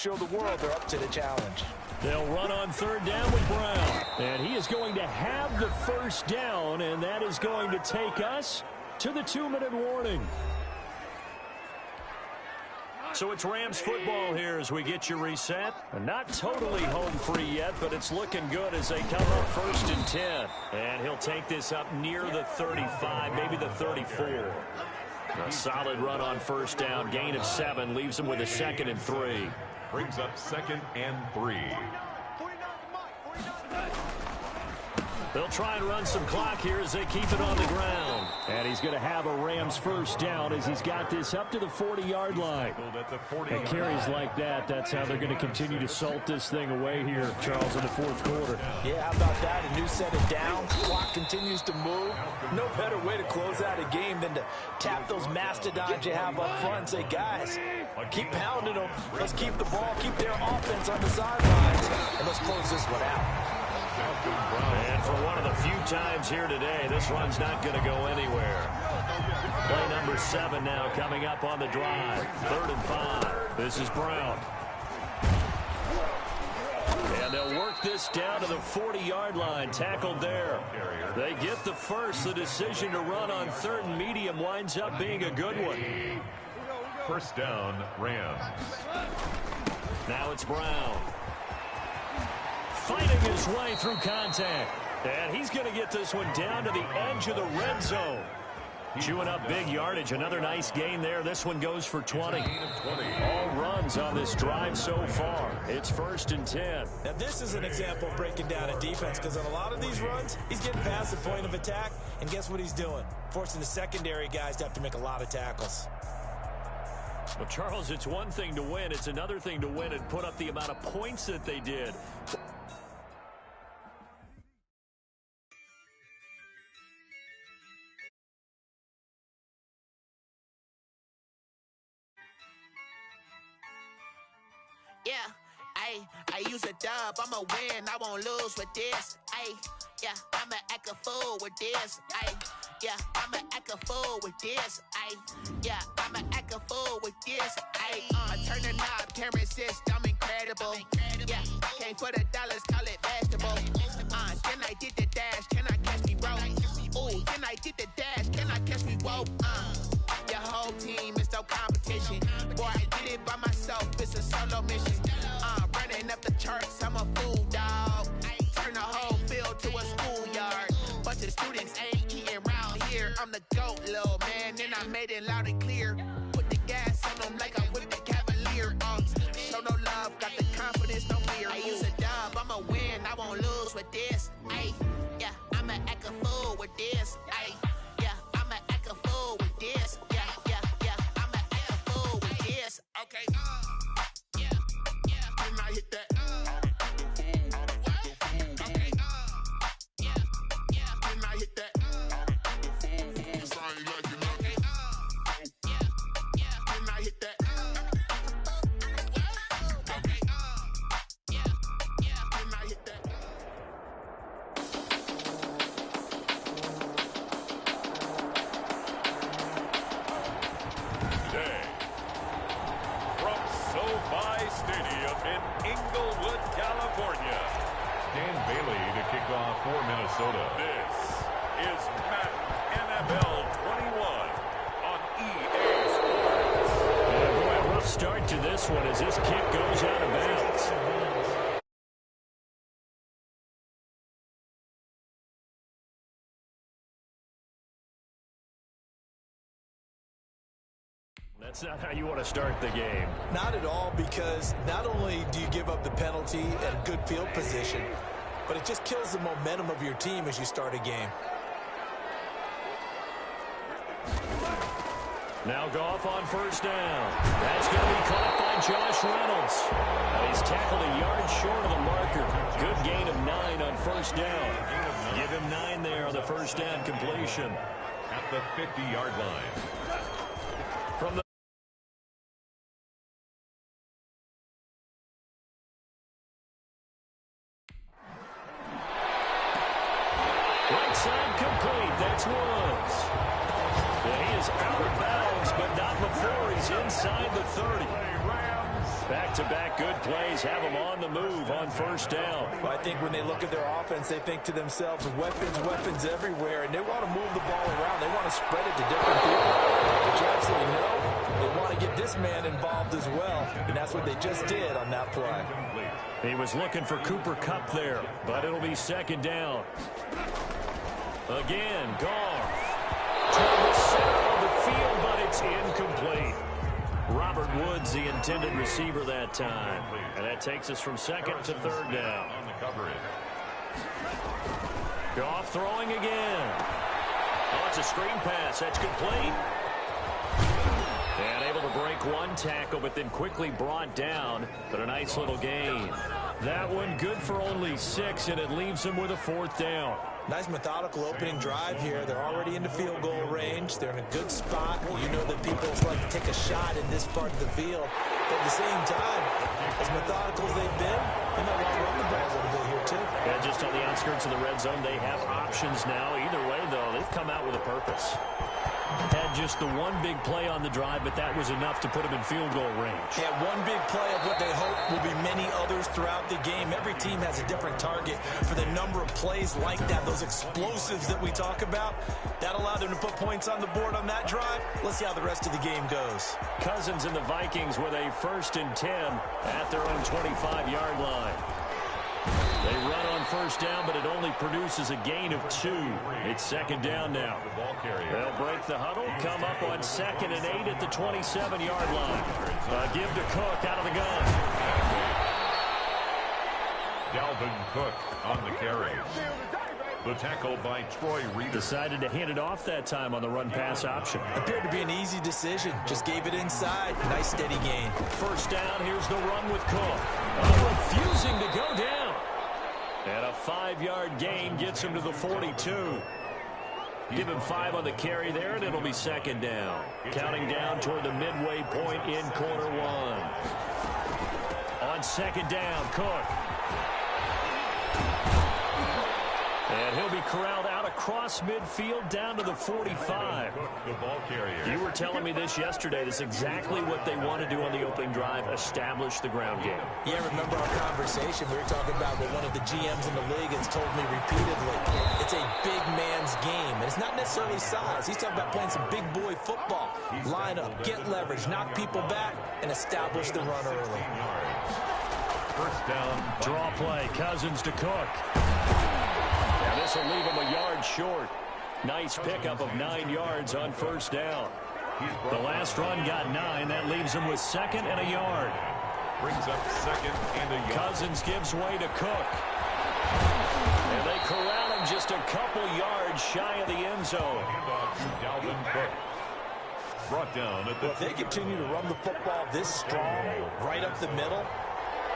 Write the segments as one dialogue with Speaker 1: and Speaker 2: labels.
Speaker 1: show the world they're up to the challenge.
Speaker 2: They'll run on third down with Brown. And he is going to have the first down, and that is going to take us to the 2-minute warning. So it's Rams football here as we get you reset. Not totally home free yet, but it's looking good as they come up 1st and 10. And he'll take this up near the 35, maybe the 34. A solid run on first down, gain of 7, leaves him with a 2nd and 3.
Speaker 3: Brings up 2nd and 3.
Speaker 2: They'll try and run some clock here as they keep it on the ground. And he's going to have a Rams first down as he's got this up to the 40-yard line. And carries like that, that's how they're going to continue to salt this thing away here, Charles, in the 4th quarter.
Speaker 1: Yeah, how about that? A new set of downs. Clock continues to move. No better way to close out a game than to tap those mastodons you have up front and say, guys, keep pounding them. Let's keep the ball, keep their offense on the sidelines, and let's close this one out.
Speaker 2: And for one of the few times here today, this run's not going to go anywhere. Play number 7 now coming up on the drive. 3rd and 5. This is Brown. And they'll work this down to the 40-yard line. Tackled there. They get the first. The decision to run on 3rd and medium winds up being a good one.
Speaker 3: First down, Rams.
Speaker 2: Now it's Brown. Fighting his way through contact. And he's going to get this one down to the edge of the red zone. Chewing up big yardage. Another nice gain there. This one goes for 20. All runs on this drive so far. It's 1st and 10.
Speaker 1: Now, this is an example of breaking down a defense, because on a lot of these runs, he's getting past the point of attack, and guess what he's doing? Forcing the secondary guys to have to make a lot of tackles.
Speaker 2: Well, Charles, it's one thing to win. It's another thing to win and put up the amount of points that they did.
Speaker 4: Yeah, I use a dub, I'ma win, I won't lose with this. Yeah, I'ma act a fool with this. Yeah, I'ma act a fool with this. Yeah, I'ma act a fool with this. I turn the knob, can't resist, I'm incredible. Yeah, came for the dollars, call it vegetable. Then I did the dash, can I catch me, bro? Ooh, then I did the dash, can I catch me, whoa? Your whole team is no competition. Boy, I did it by myself, it's a solo mission. Running up the charts, I'm a fool, dog. Turn the whole field to a schoolyard. Bunch of students ain't eating round here. I'm the GOAT, little man, and I made it loud and clear. Put the gas on them like I'm with the Cavalier. Show no love, got the confidence, no fear. I use a dub, I'ma win, I won't lose with this. Yeah, I'ma act a fool with this. Yeah, I'ma act a fool with this. Yeah, I'ma act a fool with this. Okay. Can I hit that? Okay. Can I hit that? Can I hit that? Okay. Can I hit that?
Speaker 3: Today, from SoFi Stadium in Inglewood, California, Dan Bailey to kick off for Minnesota. This is Madden NFL 21 on EA Sports.
Speaker 2: And boy, a rough start to this one as this kick goes out of bounds. That's not how you want to start the game.
Speaker 1: Not at all, because not only do you give up the penalty and good field position, but it just kills the momentum of your team as you start a game.
Speaker 2: Now Goff on first down. That's going to be caught by Josh Reynolds. He's tackled a yard short of the marker. Good gain of 9 on first down. Give him 9 there on the first down completion.
Speaker 3: At the 50-yard line.
Speaker 2: From the right side complete. That's Woods. And he is out of bounds, but not before he's inside the 30.
Speaker 3: Rams
Speaker 2: Back-to-back good plays have them on the move on first down.
Speaker 1: Well, I think when they look at their offense, they think to themselves, weapons everywhere, and they want to move the ball around. They want to spread it to different people. But you absolutely know they want to get this man involved as well, and that's what they just did on that play.
Speaker 2: He was looking for Cooper Kupp there, but it'll be second down. Again, Goff. Toward the center of the field, but it's incomplete. Robert Woods, the intended receiver that time. And that takes us from second to third down. Goff throwing again. Oh, it's a screen pass. That's complete. And able to break one tackle, but then quickly brought down. But a nice little gain. That one good for only 6, and it leaves him with a fourth down.
Speaker 1: Nice methodical opening drive here. They're already into field goal range. They're in a good spot. You know that people like to take a shot in this part of the field. But at the same time, as methodical as they've been, they might want to run the ball a little bit here too.
Speaker 2: Yeah, just on the outskirts of the red zone, they have options now. Either way, though, they've come out with a purpose. Had just the one big play on the drive, but that was enough to put them in field goal range.
Speaker 1: Yeah, one big play of what they hope will be many others throughout the game. Every team has a different target for the number of plays like that, those explosives that we talk about. That allowed them to put points on the board on that drive. Let's see how the rest of the game goes.
Speaker 2: Cousins and the Vikings with a 1st and 10 at their own 25-yard line. They run on first down, but it only produces a gain of 2. It's second down now. They'll break the huddle, come up on 2nd and 8 at the 27-yard line. Give to Cook out of the gun.
Speaker 3: Dalvin Cook on the carry. The tackle by Troy Reeder.
Speaker 2: Decided to hand it off that time on the run-pass option.
Speaker 1: Appeared to be an easy decision. Just gave it inside. Nice steady gain.
Speaker 2: First down, here's the run with Cook. Refusing to go down. And a 5-yard gain gets him to the 42. Give him 5 on the carry there, and it'll be second down. Counting down toward the midway point in quarter 1. On second down, Cook. And he'll be corralled out across midfield down to the 45.
Speaker 3: The ball carrier.
Speaker 2: You were telling me this yesterday. This is exactly what they want to do on the opening drive, establish the ground game.
Speaker 1: Yeah, remember our conversation? We were talking about what one of the GMs in the league has told me repeatedly. It's a big man's game. And it's not necessarily size. He's talking about playing some big boy football. Line up, get leverage, knock people back, and establish the run early.
Speaker 3: First down.
Speaker 2: Draw play. Cousins to Cook. Now this will leave him a yard short. Nice pickup of 9 yards on first down. The last run got 9. That leaves him with 2nd and a yard.
Speaker 3: Brings up 2nd and a yard.
Speaker 2: Cousins gives way to Cook. And they corral him just a couple yards shy of the end zone.
Speaker 3: Handoff to Dalvin Cook. Brought down at the...
Speaker 1: If they continue to run the football this strong, right up the middle,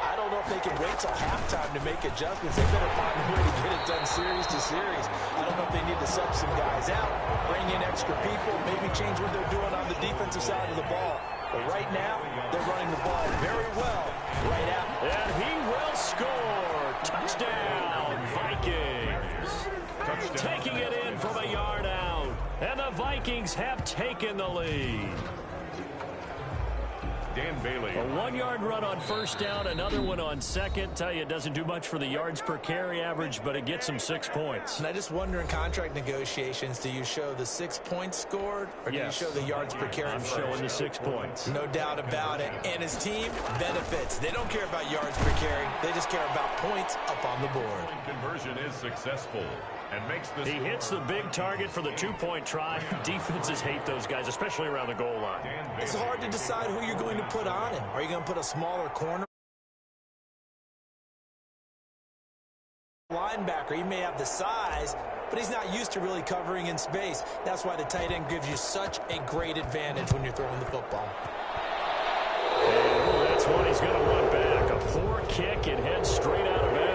Speaker 1: I don't know if they can wait till halftime to make adjustments. They better find a way to get it done series to series. I don't know if they need to sub some guys out, bring in extra people, maybe change what they're doing on the defensive side of the ball. But right now, they're running the ball very well right out.
Speaker 2: And he will score. Touchdown, Vikings.
Speaker 3: Touchdown.
Speaker 2: Taking it in from a yard out. And the Vikings have taken the lead.
Speaker 3: Dan Bailey.
Speaker 2: A 1-yard run on first down, another one on second. Tell you, it doesn't do much for the yards per carry average, but it gets them 6 points.
Speaker 1: And I just wonder in contract negotiations, do you show the 6 points scored, or do you show the yards per carry?
Speaker 2: I'm showing the 6 points.
Speaker 1: No doubt about it. And his team benefits. They don't care about yards per carry. They just care about points up on the board.
Speaker 3: Conversion is successful and makes this.
Speaker 2: He hits the big target for the 2-point try. Defenses hate those guys, especially around the goal line.
Speaker 1: It's hard to decide who you're going to put on him. Are you going to put a smaller corner linebacker? He may have the size, but he's not used to really covering in space. That's why the tight end gives you such a great advantage when you're throwing the football.
Speaker 2: Oh, that's one he's going to run back. A poor kick. It heads straight out of bounds.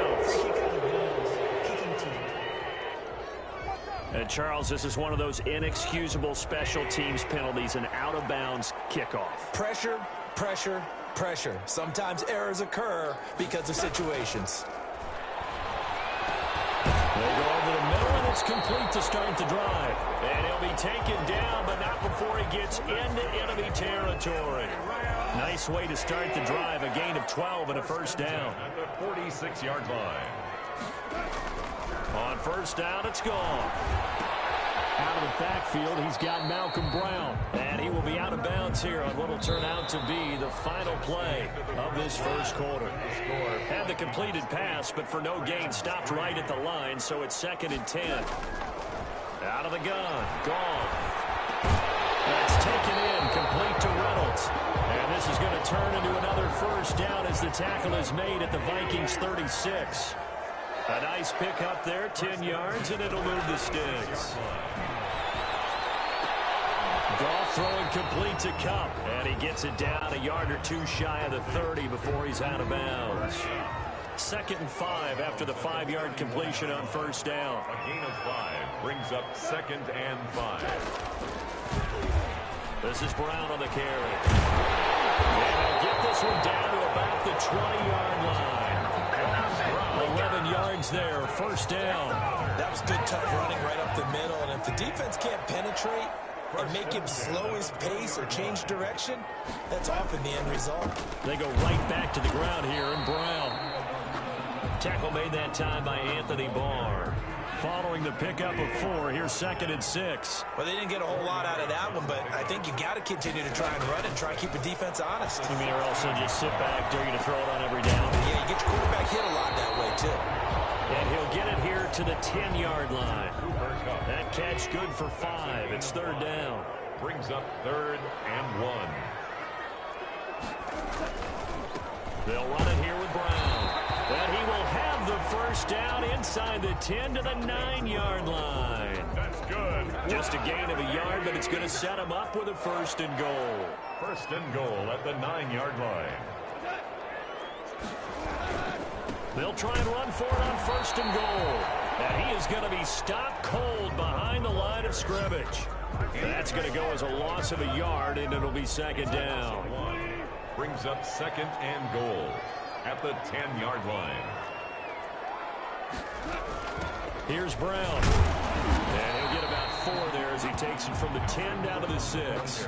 Speaker 2: And Charles, this is one of those inexcusable special teams penalties, an out-of-bounds kickoff.
Speaker 1: Pressure, pressure, pressure. Sometimes errors occur because of situations.
Speaker 2: They go over the middle, and It's complete to start the drive. And he'll be taken down, but not before he gets into enemy territory. Nice way to start the drive. A gain of 12 and a first down.
Speaker 3: At the 46-yard line.
Speaker 2: On first down, it's gone. Out of the backfield, he's got Malcolm Brown. And he will be out of bounds here on what will turn out to be the final play of this first quarter. Had the completed pass, but for no gain, stopped right at the line, so it's 2nd and 10. Out of the gun, gone. That's taken in, complete to Reynolds. And this is going to turn into another first down as the tackle is made at the Vikings 36. A nice pick up there, 10 yards, and it'll move the sticks. Goff throwing complete to Kupp, and he gets it down a yard or two shy of the 30 before he's out of bounds. 2nd and 5 after the 5-yard completion on first down.
Speaker 3: A gain of 5 brings up 2nd and 5.
Speaker 2: This is Brown on the carry. And they'll get this one down to about the 20-yard line. 11 yards there, first down.
Speaker 1: That was good, tough running right up the middle. And if the defense can't penetrate and make him slow his pace or change direction, that's often the end result.
Speaker 2: They go right back to the ground here, and Brown. Tackle made that time by Anthony Barr. Following the pickup of 4, here's 2nd and 6.
Speaker 1: Well, they didn't get a whole lot out of that one, but I think you got to continue to try and run and try and keep the defense honest.
Speaker 2: You mean, or else they'll just sit back, dare you to throw it on every down?
Speaker 1: Yeah, you get your quarterback hit a lot that way, too.
Speaker 2: And he'll get it here to the 10-yard line. That catch good for 5. It's 3rd down.
Speaker 3: Brings up 3rd and 1.
Speaker 2: They'll run it here with Brown. And he will have the first down inside the 10 to the 9-yard line.
Speaker 3: That's good.
Speaker 2: Just a gain of a yard, but it's going to set him up with a 1st and goal.
Speaker 3: 1st and goal at the 9-yard line.
Speaker 2: They'll try and run for it on 1st and goal. And he is going to be stopped cold behind the line of scrimmage. That's going to go as a loss of a yard, and it'll be 2nd down.
Speaker 3: Brings up 2nd and goal at the 10-yard line.
Speaker 2: Here's Brown. And he'll get about 4 there as he takes it from the 10 down to the 6.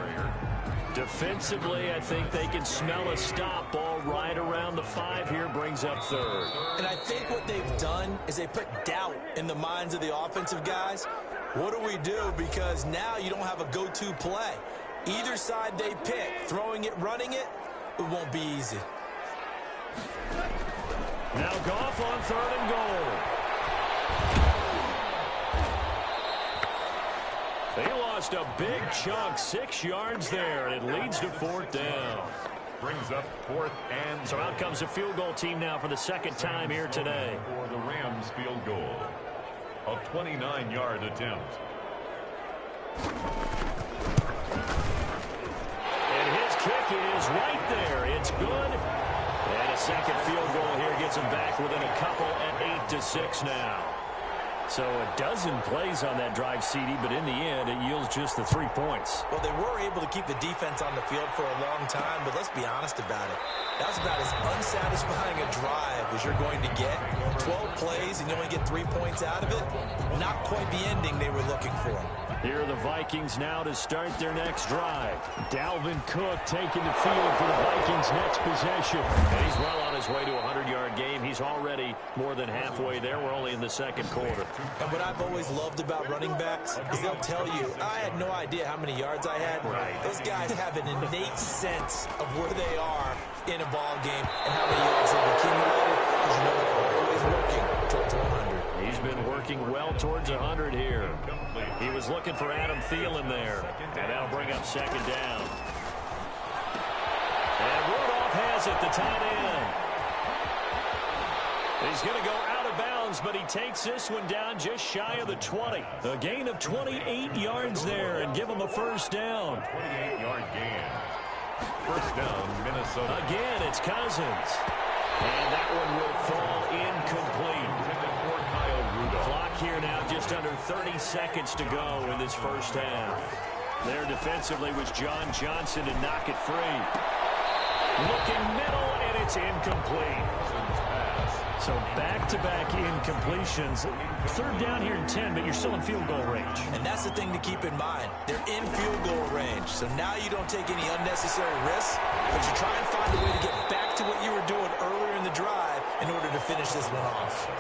Speaker 2: Defensively, I think they can smell a stop ball right around the 5 here. Brings up 3rd.
Speaker 1: And I think what they've done is they put doubt in the minds of the offensive guys. What do we do? Because now you don't have a go-to play. Either side they pick, throwing it, running it, it won't be easy.
Speaker 2: Now Goff on 3rd and goal. They lost a big chunk, 6 yards there, and it leads to 4th down.
Speaker 3: Brings up 4th and...
Speaker 2: So out comes a field goal team now for the 2nd time here today.
Speaker 3: For the Rams field goal. A 29-yard attempt.
Speaker 2: And his kick is right there. It's good. And a 2nd field goal here gets him back within a couple at 8-6 now. So a dozen plays on that drive, CD, but in the end, it yields just the 3 points.
Speaker 1: Well, they were able to keep the defense on the field for a long time, but let's be honest about it. That was about as unsatisfying a drive as you're going to get. 12 plays and you only get 3 points out of it. Not quite the ending they were looking for.
Speaker 2: Here are the Vikings now to start their next drive. Dalvin Cook taking the field for the Vikings' next possession. And he's well on his way to a 100-yard game. He's already more than halfway there. We're only in the 2nd quarter.
Speaker 1: And what I've always loved about running backs is they'll tell you, I had no idea how many yards I had.
Speaker 2: Right.
Speaker 1: Those guys have an innate sense of where they are in a ball game and how many yards they've accumulated, because you know they're always working towards 100.
Speaker 2: He's been working well towards 100 here. He was looking for Adam Thielen there. And that'll bring up 2nd down. And Rudolph has it, the tight end. He's going to go out of bounds, but he takes this one down just shy of the 20. A gain of 28 yards there and give him a 1st down.
Speaker 3: 28-yard gain. 1st down, Minnesota.
Speaker 2: Again, it's Cousins. And that one will fall incomplete. Clock here now, just under 30 seconds to go in this 1st half. There defensively was John Johnson to knock it free. Looking middle, and it's incomplete. So back-to-back incompletions. Third down here in 10, but you're still in field goal range.
Speaker 1: And that's the thing to keep in mind. They're in field goal range. So now you don't take any unnecessary risks, but you try and find a way to get back to what you were doing earlier in the drive in order to finish this one off.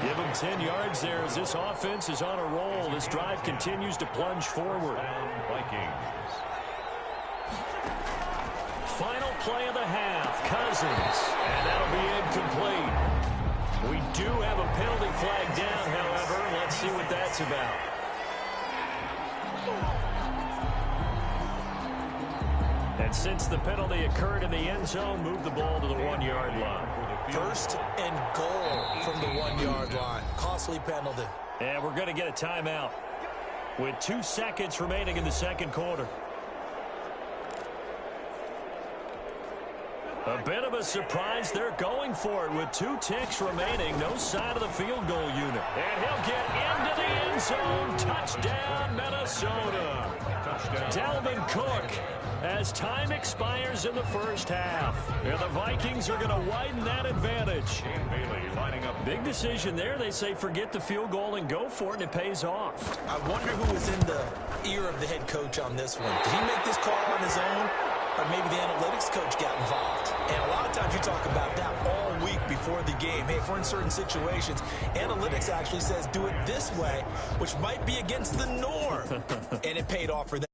Speaker 2: Give them 10 yards there as this offense is on a roll. This drive continues to plunge forward.
Speaker 3: Vikings.
Speaker 2: Final play of the half, Cousins. And that'll be incomplete. We do have a penalty flag down, however. Let's see what that's about. And since the penalty occurred in the end zone, move the ball to the 1-yard line.
Speaker 1: First and goal from the 1-yard line. Costly penalty.
Speaker 2: And we're going to get a timeout with 2 seconds remaining in the second quarter. A bit of a surprise. They're going for it with 2 ticks remaining. No sign of the field goal unit. And he'll get into the end zone. Touchdown, Minnesota. Dalvin Cook as time expires in the first half. And the Vikings are going to widen that advantage.
Speaker 3: Bailey lining up.
Speaker 2: Big decision there. They say forget the field goal and go for it, and it pays off.
Speaker 1: I wonder who was in the ear of the head coach on this one. Did he make this call on his own? Or maybe the analytics coach got involved. And a lot of times you talk about that all week before the game. Hey, if we're in certain situations, analytics actually says do it this way, which might be against the norm. And it paid off for them.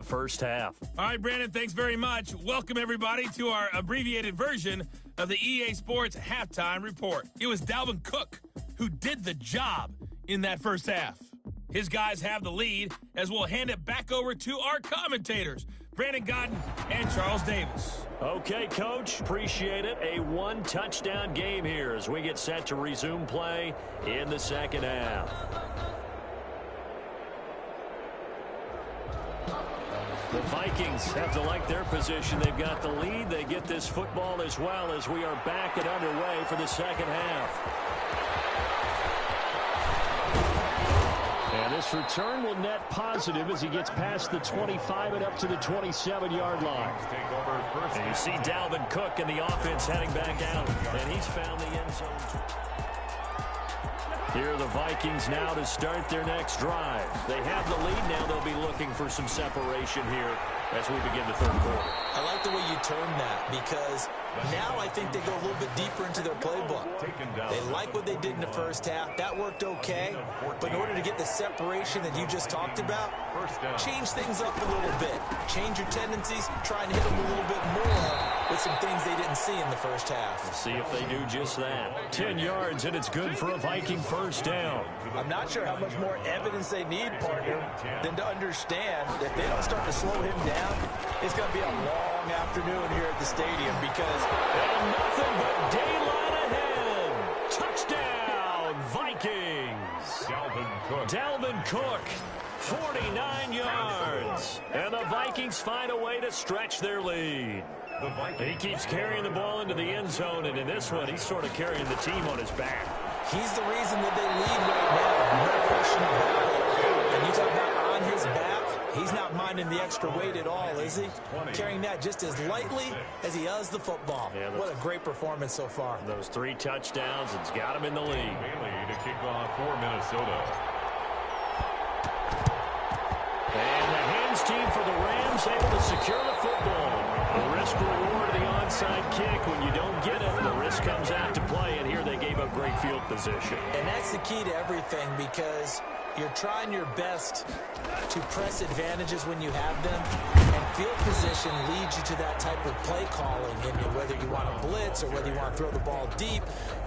Speaker 2: First half.
Speaker 5: All right, Brandon, thanks very much. Welcome, everybody, to our abbreviated version of the EA Sports Halftime Report. It was Dalvin Cook who did the job in that first half. His guys have the lead as we'll hand it back over to our commentators, Brandon Godden and Charles Davis.
Speaker 2: Okay, Coach, appreciate it. A 1-touchdown game here as we get set to resume play in the second half. The Vikings have to like their position. They've got the lead. They get this football as well as we are back and underway for the second half. And this return will net positive as he gets past the 25 and up to the 27-yard line. And you see Dalvin Cook and the offense heading back out. And he's found the end zone. Here are the Vikings now to start their next drive. They have the lead now. They'll be looking for some separation here as we begin the third quarter.
Speaker 1: I like the way you term that because now I think they go a little bit deeper into their playbook. They like what they did in the first half. That worked okay. But in order to get the separation that you just talked about, change things up a little bit. Change your tendencies. Try and hit them a little bit more with some things they didn't see in the first half.
Speaker 2: We'll see if they do just that. 10 yards, and it's good for a Viking first down.
Speaker 1: I'm not sure how much more evidence they need, partner, than to understand that if they don't start to slow him down, it's going to be a long afternoon here at the stadium because
Speaker 2: nothing but daylight ahead. Touchdown, Vikings. Dalvin Cook, 49 yards. And the Vikings find a way to stretch their lead. He keeps carrying the ball into the end zone, and in this one, he's sort of carrying the team on his back.
Speaker 1: He's the reason that they lead right now, no question about it. And you talk about on his back, he's not minding the extra weight at all, is he? Carrying that just as lightly as he does the football. Yeah, what a great performance so far.
Speaker 2: Those 3 touchdowns, it's got him in the lead.
Speaker 3: Bailey to kick off for Minnesota.
Speaker 2: And the hands team for the Rams able to secure the football. The risk-reward of the onside kick. When you don't get it, the risk comes out to play, and here they gave up great field position.
Speaker 1: And that's the key to everything because you're trying your best to press advantages when you have them, and field position leads you to that type of play calling, and whether you want to blitz or whether you want to throw the ball deep,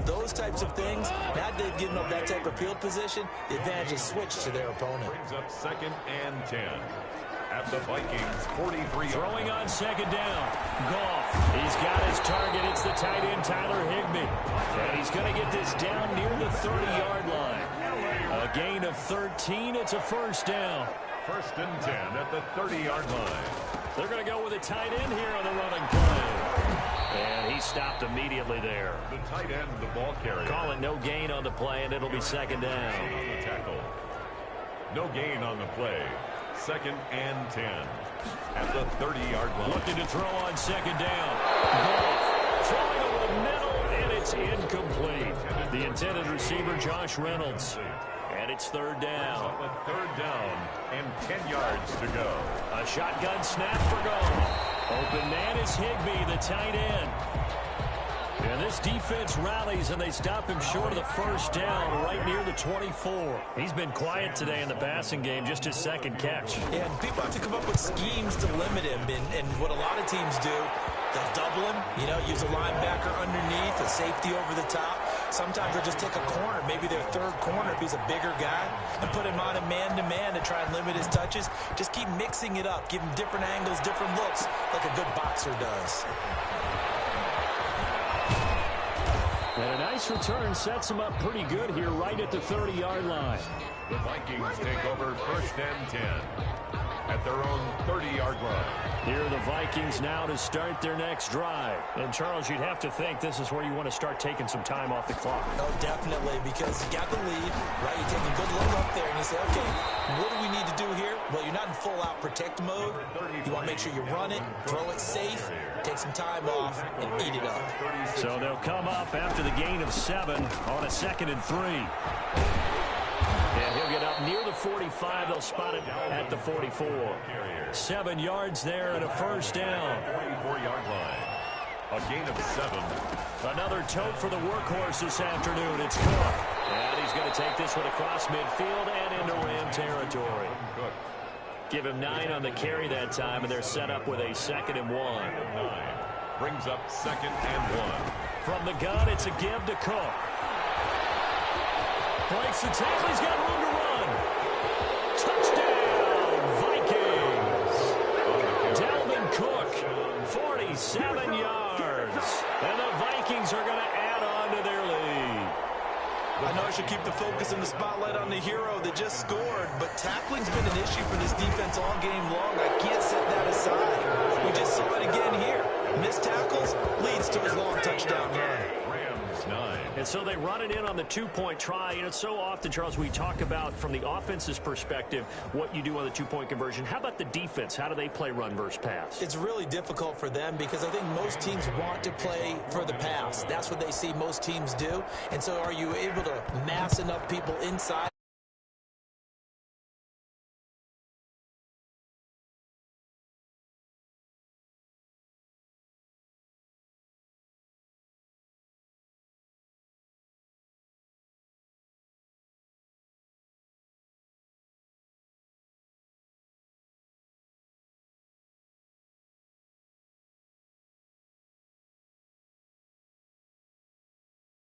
Speaker 1: those types of things. Now they've given up that type of field position, the advantage is switched to their opponent.
Speaker 3: Brings up 2nd and 10. At the Vikings, 43.
Speaker 2: Throwing on second down. Goff. He's got his target. It's the tight end, Tyler Higbee. And he's going to get this down near the 30-yard line. A gain of 13. It's a first down.
Speaker 3: 1st and 10 at the 30-yard line.
Speaker 2: They're going to go with a tight end here on the running play. And he stopped immediately there.
Speaker 3: The tight end, the ball carrier.
Speaker 2: Call it no gain on the play, and it'll be second down.
Speaker 3: On the tackle. No gain on the play. 2nd and 10 at the 30-yard line.
Speaker 2: Looking to throw on second down. Goff is incomplete. The intended receiver, Josh Reynolds. And it's third down.
Speaker 3: Third down and 10 yards to go.
Speaker 2: A shotgun snap for goal. Open man is Higbee, the tight end. And this defense rallies, and they stop him short of the first down right near the 24. He's been quiet today in the passing game, just his second catch.
Speaker 1: Yeah, and people have to come up with schemes to limit him. And what a lot of teams do, they'll double him, use a linebacker underneath, a safety over the top. Sometimes they'll just take a corner, maybe their third corner if he's a bigger guy, and put him on a man-to-man to try and limit his touches. Just keep mixing it up, give him different angles, different looks, like a good boxer does.
Speaker 2: And a nice return sets him up pretty good here right at the 30-yard line.
Speaker 3: The Vikings take over first and 10 at their own 30-yard line.
Speaker 2: Here are the Vikings now to start their next drive. And, Charles, you'd have to think this is where you want to start taking some time off the clock.
Speaker 1: Oh, definitely, because you got the lead, right? You take a good look up there, and you say, okay, what do we need to do here? Well, you're not in full-out protect mode. You want to make sure you run it, throw it safe, take some time off, and eat it up.
Speaker 2: So they'll come up after the gain of 7 on a 2nd and 3. And he'll get up near the 45. They'll spot him at the 44. 7 yards there and a first down.
Speaker 3: 24-yard line. A gain of 7.
Speaker 2: Another tote for the workhorse this afternoon. It's Cook. And he's going to take this one across midfield and into Ram territory. Give him 9 on the carry that time, and they're set up with a 2nd and 1.
Speaker 3: 9 brings up 2nd and 1.
Speaker 2: From the gun, it's a give to Cook. Breaks the tackle. He's got room to run. Touchdown, Vikings. Dalvin Cook, 47 yards. And the Vikings are going to add on to their lead.
Speaker 1: I know I should keep the focus and the spotlight on the hero that just scored, but tackling's been an issue for this defense all game long. I can't set that aside. We just saw it again here. Missed tackles leads to his long touchdown run.
Speaker 3: Rams 9.
Speaker 2: And so they run it in on the 2-point try. So often, Charles, we talk about from the offense's perspective what you do on the 2-point conversion. How about the defense? How do they play run versus pass?
Speaker 1: It's really difficult for them because I think most teams want to play for the pass. That's what they see most teams do. And so are you able to mass enough people inside